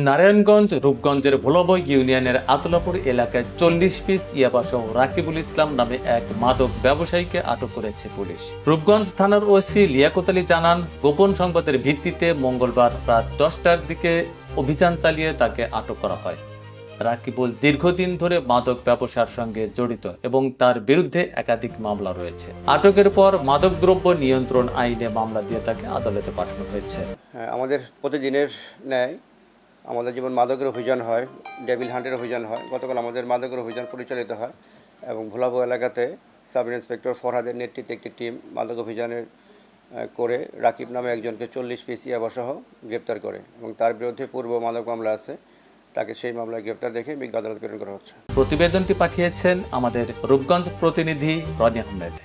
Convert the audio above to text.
নারায়ণগঞ্জ রূপগঞ্জের ভোলাবই ইউনিয়নের আতলাপুর এলাকায় 40 পিস ইয়াবাসহ রাকিবুল ইসলাম নামে এক মাদক ব্যবসায়ীকে আটক করেছে পুলিশ। রূপগঞ্জ থানার ওসি লিয়াকত আলী জানান, গোপন সংবাদের ভিত্তিতে মঙ্গলবার রাত 10টার দিকে অভিযান চালিয়ে তাকে আটক করা হয়। রাকিবুল দীর্ঘদিন ধরে মাদক ব্যবসার সঙ্গে জড়িত এবং তার বিরুদ্ধে একাধিক মামলা রয়েছে। আটকের পর মাদকদ্রব্য নিয়ন্ত্রণ আইনে মামলা দিয়ে তাকে আদালতে পাঠানো হয়েছে। আমাদের প্রতিদিনের ন্যায় আমাদের যেমন মাদকের অভিযান হয়, ডেভিল হান্টের অভিযান হয়, গতকাল আমাদের মাদকের অভিযান পরিচালিত হয় এবং ভোলাবো এলাকাতে সাব ইন্সপেক্টর ফরহাদের নেতৃত্বে একটি টিম মাদক অভিযানের করে রাকিব নামে একজনকে 40 পিস ইয়াবাসহ গ্রেপ্তার করে এবং তার বিরুদ্ধে পূর্ব মাদক মামলা আছে, তাকে সেই মামলায় গ্রেপ্তার দেখে বিজ্ঞ আদালত প্রেরণ করা হচ্ছে। প্রতিবেদনটি পাঠিয়েছেন আমাদের রূপগঞ্জ প্রতিনিধি রনি আহমেদ।